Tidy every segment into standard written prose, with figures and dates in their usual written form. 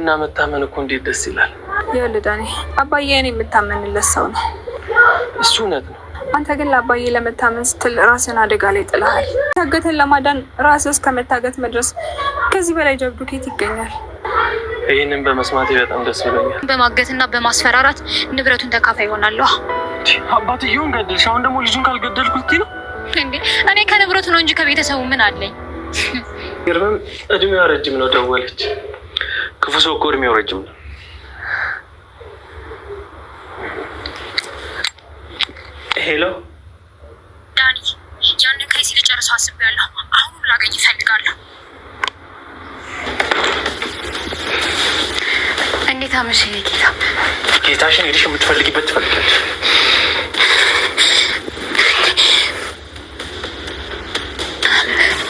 መውደድና መታመን እኮ እንዴት ደስ ይላል። ይወልዳኔ አባዬ እኔ የምታመንለት ሰው ነው። እሱ እውነት ነው። አንተ ግን ለአባዬ ለመታመን ስትል ራስን አደጋ ላይ ጥለሃል። ታገተን ለማዳን ራስህ እስከ መታገት መድረስ ከዚህ በላይ ጀብዱ ከየት ይገኛል? ይህንን በመስማቴ በጣም ደስ ብሎኛል። በማገትና በማስፈራራት ንብረቱን ተካፋይ ይሆናለሁ። አባትየውን ገደልሽ፣ አሁን ደግሞ ልጁን ካልገደልኩት ነው እንዴ? እኔ ከንብረቱ ነው እንጂ ከቤተሰቡ ምን አለኝ? ግርምም እድሜዋ ረጅም ነው። ደወለች። ክፉ ሰው እኮ እድሜው ረጅም ነው። ሄሎ ዳኒ፣ ያንን ከይሲ ልጨርሰው አስቤያለሁ። አሁን ላገኝ እፈልጋለሁ። እንዴት አመሸ ጌታ? ጌታሽን ሄደሽ የምትፈልጊበት ትፈልጊያለሽ።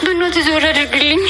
ብኖት ዞር አድርግልኝ።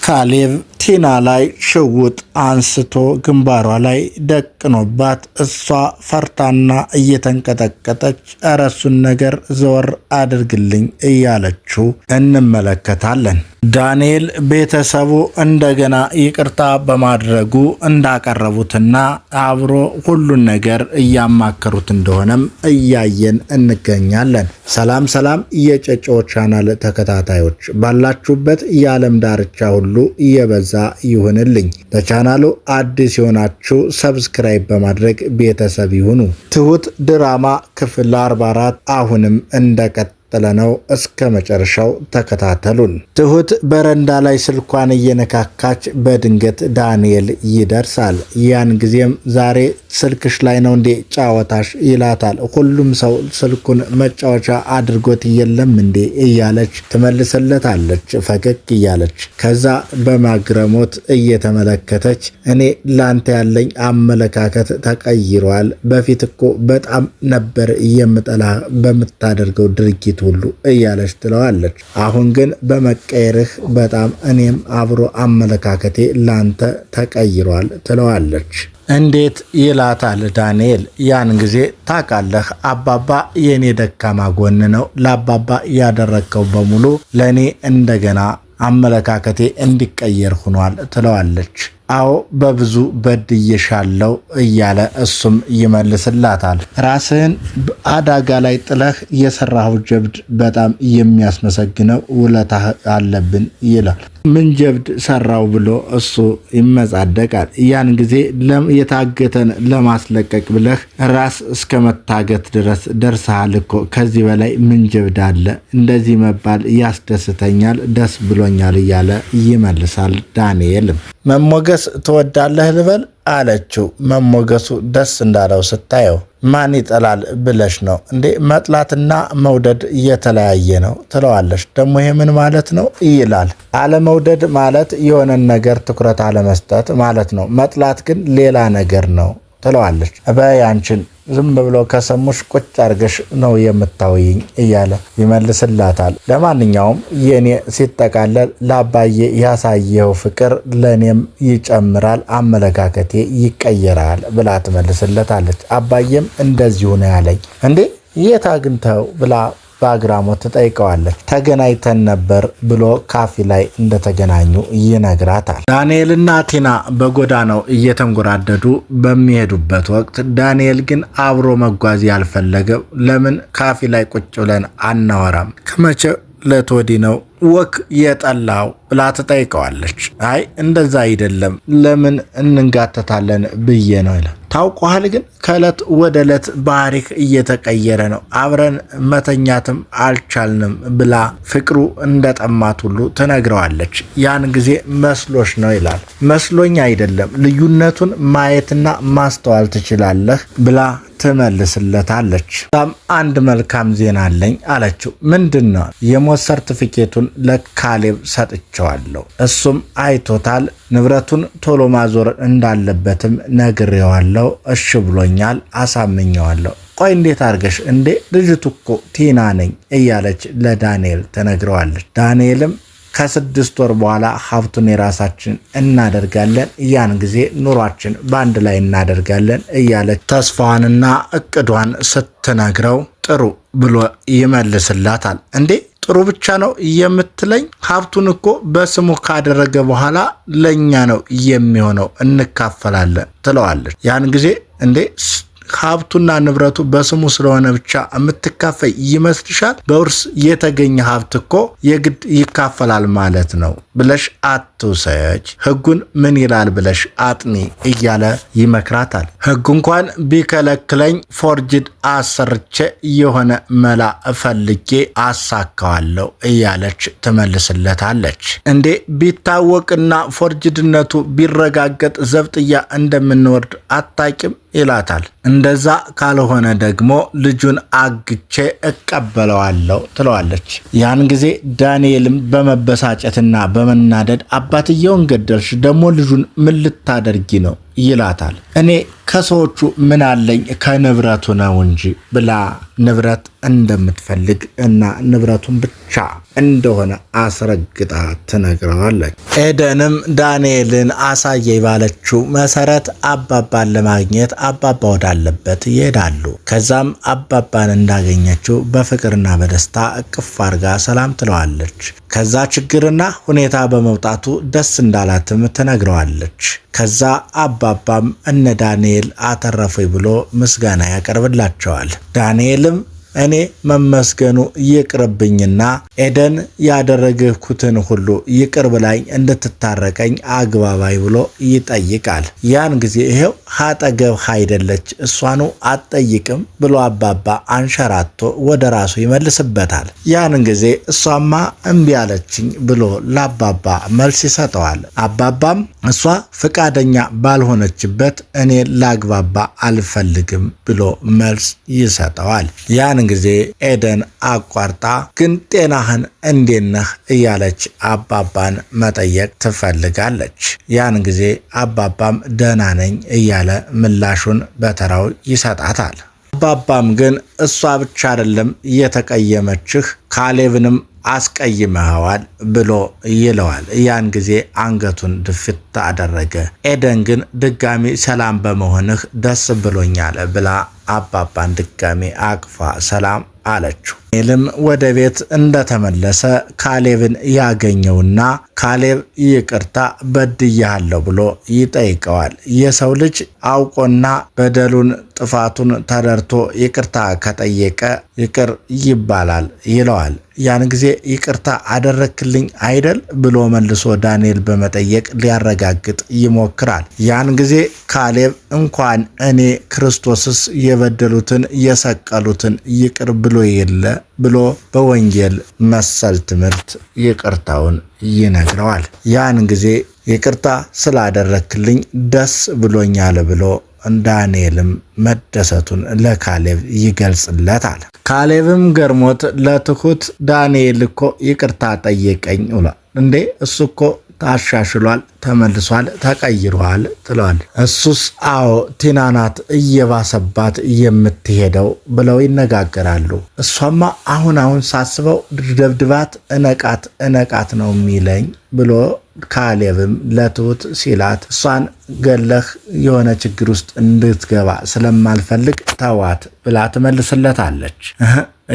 ካሌብ ቲና ላይ ሽውጥ አንስቶ ግንባሯ ላይ ደቅኖባት እሷ ፈርታና እየተንቀጠቀጠች እረሱን ነገር ዘወር አድርግልኝ እያለችው እንመለከታለን። ዳንኤል ቤተሰቡ እንደገና ይቅርታ በማድረጉ እንዳቀረቡትና አብሮ ሁሉን ነገር እያማከሩት እንደሆነም እያየን እንገኛለን። ሰላም ሰላም የጨጮ ቻናል ተከታታዮች ባላችሁበት የዓለም ዳርቻ ሁሉ እየበዛ ይሁንልኝ። ለቻናሉ አዲስ የሆናችሁ ሰብስክራይብ በማድረግ ቤተሰብ ይሁኑ። ትሁት ድራማ ክፍል 44 አሁንም እንደቀጠለ ነው። እስከ መጨረሻው ተከታተሉን። ትሁት በረንዳ ላይ ስልኳን እየነካካች በድንገት ዳንኤል ይደርሳል። ያን ጊዜም ዛሬ ስልክሽ ላይ ነው እንዴ ጫወታሽ ይላታል። ሁሉም ሰው ስልኩን መጫወቻ አድርጎት የለም እንዴ እያለች ትመልስለታለች ፈገግ እያለች። ከዛ በማግረሞት እየተመለከተች እኔ ላንተ ያለኝ አመለካከት ተቀይሯል። በፊት እኮ በጣም ነበር የምጠላ በምታደርገው ድርጊት ሁሉ እያለች ትለዋለች። አሁን ግን በመቀየርህ በጣም እኔም አብሮ አመለካከቴ ላንተ ተቀይሯል ትለዋለች። እንዴት ይላታል ዳንኤል። ያን ጊዜ ታውቃለህ አባባ የኔ ደካማ ጎን ነው። ለአባባ ያደረከው በሙሉ ለኔ እንደገና አመለካከቴ እንዲቀየር ሆኗል ትለዋለች። አዎ በብዙ በድየሻለው እያለ እሱም ይመልስላታል። ራስህን አደጋ ላይ ጥለህ የሰራው ጀብድ በጣም የሚያስመሰግነው ውለታህ አለብን ይላል። ምን ጀብድ ሰራው ብሎ እሱ ይመጻደቃል። ያን ጊዜ የታገተን ለማስለቀቅ ብለህ ራስ እስከ መታገት ድረስ ደርሰሃል እኮ። ከዚህ በላይ ምን ጀብድ አለ? እንደዚህ መባል ያስደስተኛል፣ ደስ ብሎኛል እያለ ይመልሳል ዳንኤልም። መሞገስ ትወዳለህ ልበል አለችው። መሞገሱ ደስ እንዳለው ስታየው ማን ይጠላል ብለሽ ነው እንዴ? መጥላትና መውደድ የተለያየ ነው ትለዋለች። ደግሞ ይሄ ምን ማለት ነው ይላል። አለመውደድ ማለት የሆነን ነገር ትኩረት አለመስጠት ማለት ነው። መጥላት ግን ሌላ ነገር ነው ትለዋለች። በያንችን ዝም ብሎ ከሰሙሽ ቁጭ አርገሽ ነው የምታወይኝ እያለ ይመልስላታል። ለማንኛውም የኔ ሲጠቃለል ለአባዬ ያሳየው ፍቅር ለኔም ይጨምራል፣ አመለካከቴ ይቀየራል ብላ ትመልስለታለች። አባዬም እንደዚሁ ነው ያለኝ። እንዴ የት አግኝተው ብላ በአግራሞት ትጠይቀዋለች። ተገናኝተን ነበር ብሎ ካፌ ላይ እንደተገናኙ ይነግራታል። ዳንኤልና ቲና በጎዳናው እየተንጎራደዱ በሚሄዱበት ወቅት ዳንኤል ግን አብሮ መጓዝ ያልፈለገው ለምን ካፌ ላይ ቁጭ ብለን አናወራም? ከመቼ ዕለት ወዲህ ነው ወክ የጠላው ብላ ትጠይቀዋለች። አይ እንደዛ አይደለም ለምን እንንጋተታለን ብዬ ነው ይላል። ታውቀዋል ግን ከዕለት ወደ ዕለት ባህሪክ እየተቀየረ ነው፣ አብረን መተኛትም አልቻልንም ብላ ፍቅሩ እንደጠማት ሁሉ ትነግረዋለች። ያን ጊዜ መስሎሽ ነው ይላል። መስሎኝ አይደለም፣ ልዩነቱን ማየትና ማስተዋል ትችላለህ ብላ ትመልስለታለች። በጣም አንድ መልካም ዜና አለኝ አለችው። ምንድን ነው? የሞት ሰርቲፊኬቱን ለካሌብ ሰጥቼዋለሁ። እሱም አይቶታል። ንብረቱን ቶሎ ማዞር እንዳለበትም ነግሬዋለሁ። እሺ ብሎኛል፣ አሳምኘዋለሁ። ቆይ እንዴት አርገሽ? እንዴ ልጅቱ እኮ ቲና ነኝ እያለች ለዳንኤል ተነግረዋለች። ዳንኤልም ከ6 ወር በኋላ ሀብቱን የራሳችን እናደርጋለን፣ ያን ጊዜ ኑሯችን በአንድ ላይ እናደርጋለን እያለች ተስፋዋንና እቅዷን ስትነግረው ጥሩ ብሎ ይመልስላታል። እንዴ ጥሩ ብቻ ነው የምትለኝ? ሀብቱን እኮ በስሙ ካደረገ በኋላ ለኛ ነው የሚሆነው፣ እንካፈላለን ትለዋለች። ያን ጊዜ እንዴ ሀብቱና ንብረቱ በስሙ ስለሆነ ብቻ የምትካፈይ ይመስልሻል? በውርስ የተገኘ ሀብት እኮ የግድ ይካፈላል ማለት ነው ብለሽ አትውሰጅ፣ ህጉን ምን ይላል ብለሽ አጥኒ እያለ ይመክራታል። ህጉ እንኳን ቢከለክለኝ ፎርጅድ አሰርቼ የሆነ መላ ፈልጌ አሳካዋለሁ እያለች ትመልስለታለች። እንዴ ቢታወቅና ፎርጅድነቱ ቢረጋገጥ ዘብጥያ እንደምንወርድ አታቂም ይላታል። እንደዛ ካልሆነ ደግሞ ልጁን አግቼ እቀበለዋለሁ ትለዋለች። ያን ጊዜ ዳንኤልም በመበሳጨትና በመናደድ አባትየውን ገደልሽ፣ ደግሞ ልጁን ምን ልታደርጊ ነው ይላታል። እኔ ከሰዎቹ ምን አለኝ ከንብረቱ ነው እንጂ ብላ ንብረት እንደምትፈልግ እና ንብረቱን ብቻ እንደሆነ አስረግጣ ትነግረዋለች። ኤደንም ዳንኤልን አሳየኝ ባለችው መሰረት አባባን ለማግኘት አባባ ወዳለበት ይሄዳሉ። ከዛም አባባን እንዳገኘችው በፍቅርና በደስታ እቅፍ አርጋ ሰላም ትለዋለች። ከዛ ችግርና ሁኔታ በመውጣቱ ደስ እንዳላትም ትነግረዋለች። ከዛ አባባም እነ ዳንኤል አተረፈኝ ብሎ ምስጋና ያቀርብላቸዋል። ዳንኤልም እኔ መመስገኑ ይቅርብኝና ኤደን ያደረግኩትን ሁሉ ይቅር ብላኝ እንድትታረቀኝ አግባባይ ብሎ ይጠይቃል። ያን ጊዜ ይሄው አጠገብ አይደለች እሷኑ አትጠይቅም ብሎ አባባ አንሸራቶ ወደ ራሱ ይመልስበታል። ያን ጊዜ እሷማ እምቢ አለችኝ ብሎ ለአባባ መልስ ይሰጠዋል። አባባም እሷ ፍቃደኛ ባልሆነችበት እኔ ላግባባ አልፈልግም ብሎ መልስ ይሰጠዋል። ያን ጊዜ ኤደን አቋርጣ ግን ጤናህን እንዴት ነህ እያለች አባባን መጠየቅ ትፈልጋለች። ያን ጊዜ አባባም ደህና ነኝ እያለ ምላሹን በተራው ይሰጣታል። አባባም ግን እሷ ብቻ አይደለም የተቀየመችህ ካሌብንም አስቀይመዋል ብሎ ይለዋል። ያን ጊዜ አንገቱን ድፍት አደረገ። ኤደን ግን ድጋሚ ሰላም በመሆንህ ደስ ብሎኛል ብላ አባባን ድጋሚ አቅፋ ሰላም አለችው። ዳንኤልም ወደ ቤት እንደተመለሰ ካሌብን ያገኘውና ካሌብ ይቅርታ በድያለሁ ብሎ ይጠይቀዋል። የሰው ልጅ አውቆና በደሉን ጥፋቱን ተረድቶ ይቅርታ ከጠየቀ ይቅር ይባላል ይለዋል። ያን ጊዜ ይቅርታ አደረክልኝ አይደል ብሎ መልሶ ዳንኤል በመጠየቅ ሊያረጋግጥ ይሞክራል። ያን ጊዜ ካሌብ እንኳን እኔ ክርስቶስስ የበደሉትን የሰቀሉትን ይቅር ብሎ የለ ብሎ በወንጌል መሰል ትምህርት ይቅርታውን ይነግረዋል። ያን ጊዜ ይቅርታ ስላደረክልኝ ደስ ብሎኛል ብሎ ዳንኤልም መደሰቱን ለካሌብ ይገልጽለታል። ካሌብም ገርሞት ለትሁት ዳንኤል እኮ ይቅርታ ጠየቀኝ ብሏል። እንዴ እሱ እኮ ታሻሽሏል፣ ተመልሷል፣ ተቀይሯል ትሏል። እሱስ አዎ ቲና ናት እየባሰባት የምትሄደው ብለው ይነጋገራሉ። እሷማ አሁን ሳስበው ደብድባት እነቃት ነው የሚለኝ ብሎ ካሌብም ለትሁት ሲላት እሷን ገለህ የሆነ ችግር ውስጥ እንድትገባ ስለማልፈልግ ተዋት ብላ ትመልስለታለች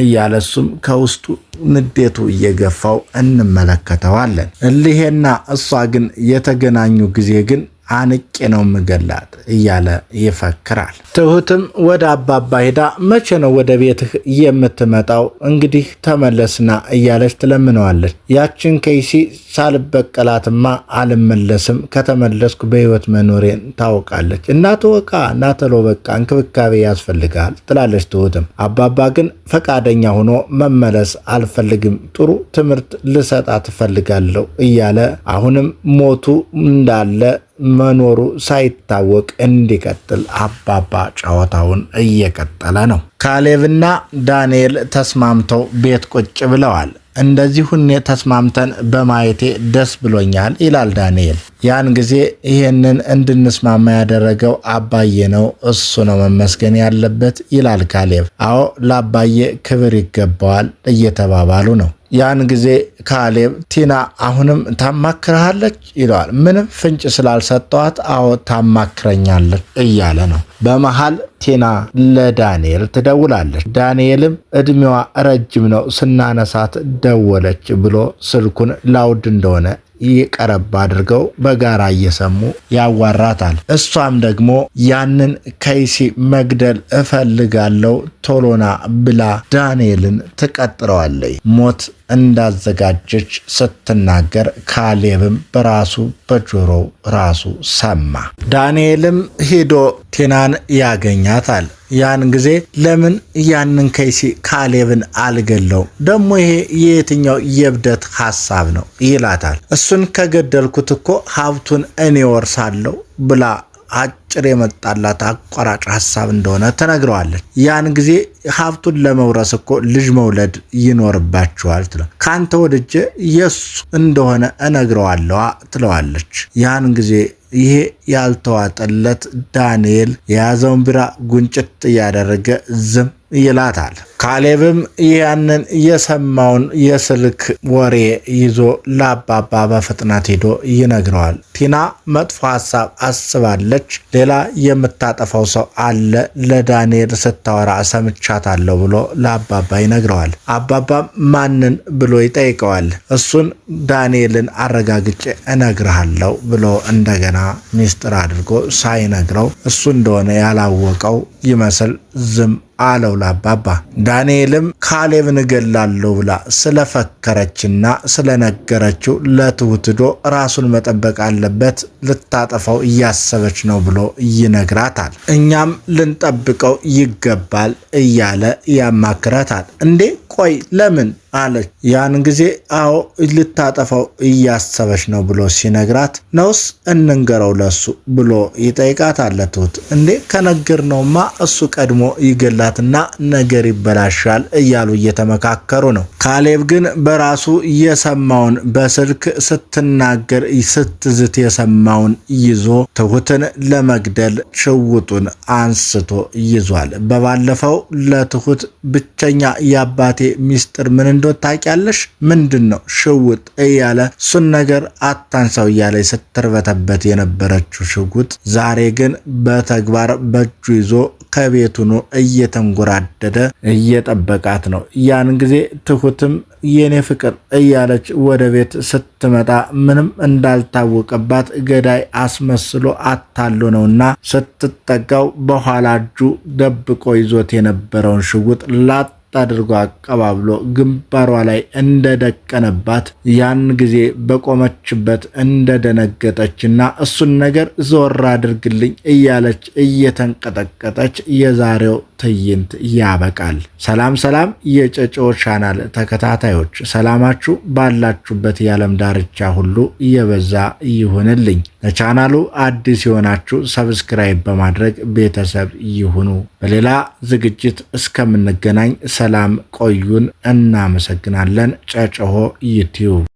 እያለ እሱም ከውስጡ ንዴቱ እየገፋው እንመለከተዋለን። እሊሄና እሷ ግን የተገናኙ ጊዜ ግን አንቄ ነው ምገላት እያለ ይፈክራል። ትሁትም ወደ አባባ ሄዳ መቼ ነው ወደ ቤትህ የምትመጣው? እንግዲህ ተመለስና እያለች ትለምነዋለች። ያችን ከይሲ ሳልበቀላትማ አልመለስም፣ ከተመለስኩ በህይወት መኖሬን ታውቃለች። እናት ወቃ ናተሎ በቃ እንክብካቤ ያስፈልጋል ትላለች ትሁትም። አባባ ግን ፈቃደኛ ሆኖ መመለስ አልፈልግም፣ ጥሩ ትምህርት ልሰጣት እፈልጋለሁ እያለ አሁንም ሞቱ እንዳለ መኖሩ ሳይታወቅ እንዲቀጥል አባባ ጨዋታውን እየቀጠለ ነው። ካሌብና ዳንኤል ተስማምተው ቤት ቁጭ ብለዋል። እንደዚህ ሁኔ ተስማምተን በማየቴ ደስ ብሎኛል ይላል ዳንኤል። ያን ጊዜ ይሄንን እንድንስማማ ያደረገው አባዬ ነው፣ እሱ ነው መመስገን ያለበት ይላል ካሌብ። አዎ ለአባዬ ክብር ይገባዋል እየተባባሉ ነው። ያን ጊዜ ካሌብ ቲና አሁንም ታማክረሃለች ይለዋል። ምንም ፍንጭ ስላልሰጠዋት አዎ ታማክረኛለች እያለ ነው። በመሃል ቲና ለዳንኤል ትደውላለች። ዳንኤልም እድሜዋ ረጅም ነው ስናነሳት ደወለች ብሎ ስልኩን ላውድ እንደሆነ ይቀረብ አድርገው በጋራ እየሰሙ ያዋራታል። እሷም ደግሞ ያንን ከይሲ መግደል እፈልጋለሁ ቶሎና ብላ ዳንኤልን ትቀጥረዋለች። ሞት እንዳዘጋጀች ስትናገር ካሌብም በራሱ በጆሮው ራሱ ሰማ። ዳንኤልም ሄዶ ቲናን ያገኛታል። ያን ጊዜ ለምን ያንን ከይሲ ካሌብን አልገለው ደግሞ ይሄ የትኛው የብደት ሐሳብ ነው ይላታል። እሱን ከገደልኩት እኮ ሀብቱን እኔ ወርሳለሁ ብላ አጭር የመጣላት አቋራጭ ሐሳብ እንደሆነ ተነግረዋለች። ያን ጊዜ ሀብቱን ለመውረስ እኮ ልጅ መውለድ ይኖርባችኋል ካንተ ወድጄ የሱ እንደሆነ እነግረዋለሁ ትለዋለች። ያን ጊዜ ይሄ ያልተዋጠለት ዳንኤል የያዘውን ቢራ ጉንጭት እያደረገ ዝም ይላታል። ካሌብም ያንን የሰማውን የስልክ ወሬ ይዞ ለአባባ በፍጥነት ሄዶ ይነግረዋል። ቲና መጥፎ ሐሳብ አስባለች፣ ሌላ የምታጠፋው ሰው አለ፣ ለዳንኤል ስታወራ ሰምቻታለሁ ብሎ ለአባባ ይነግረዋል። አባባም ማንን ብሎ ይጠይቀዋል። እሱን ዳንኤልን አረጋግጬ እነግርሃለሁ ብሎ እንደገና ሚስጥር አድርጎ ሳይነግረው እሱ እንደሆነ ያላወቀው ይመስል ዝም አለው ለአባባ። ዳንኤልም ካሌብን እገላለሁ ብላ ስለፈከረችና ስለነገረችው ለትሁትዶ ራሱን መጠበቅ አለበት፣ ልታጠፋው እያሰበች ነው ብሎ ይነግራታል። እኛም ልንጠብቀው ይገባል እያለ ያማክራታል። እንዴ ቆይ ለምን አለች። ያን ጊዜ አዎ ልታጠፋው እያሰበች ነው ብሎ ሲነግራት ነውስ እንንገረው ለሱ ብሎ ይጠይቃታል። ትሁት እንዴ ከነገርነውማ እሱ ቀድሞ ይገላትና ነገር ይበላሻል እያሉ እየተመካከሩ ነው። ካሌብ ግን በራሱ የሰማውን በስልክ ስትናገር ስትዝት የሰማውን ይዞ ትሁትን ለመግደል ሽውጡን አንስቶ ይዟል። በባለፈው ለትሁት ብቸኛ የአባቴ ሚስጥር ምን እንደው ታውቂያለሽ? ምንድነው ሽውጥ እያለ እሱን ነገር አታንሳው እያለ ስትርበተበት የነበረችው ሽጉጥ ዛሬ ግን በተግባር በእጁ ይዞ ከቤቱ ነው እየተንጎራደደ እየጠበቃት ነው። ያን ጊዜ ትሁትም የኔ ፍቅር እያለች ወደ ቤት ስትመጣ ምንም እንዳልታወቀባት ገዳይ አስመስሎ አታሎ ነውና ስትጠጋው በኋላ እጁ ደብቆ ይዞት የነበረውን ሽጉጥ ላጥ አድርጎ አቀባብሎ ግንባሯ ላይ እንደደቀነባት ያን ጊዜ በቆመችበት እንደደነገጠችና እሱን ነገር ዞር አድርግልኝ እያለች እየተንቀጠቀጠች የዛሬው ትዕይንት ያበቃል። ሰላም ሰላም የጨጮ ቻናል ተከታታዮች ሰላማችሁ ባላችሁበት የዓለም ዳርቻ ሁሉ እየበዛ ይሁንልኝ። ለቻናሉ አዲስ የሆናችሁ ሰብስክራይብ በማድረግ ቤተሰብ ይሁኑ። በሌላ ዝግጅት እስከምንገናኝ ሰላም ቆዩን። እናመሰግናለን። ጨጨሆ ዩቲዩብ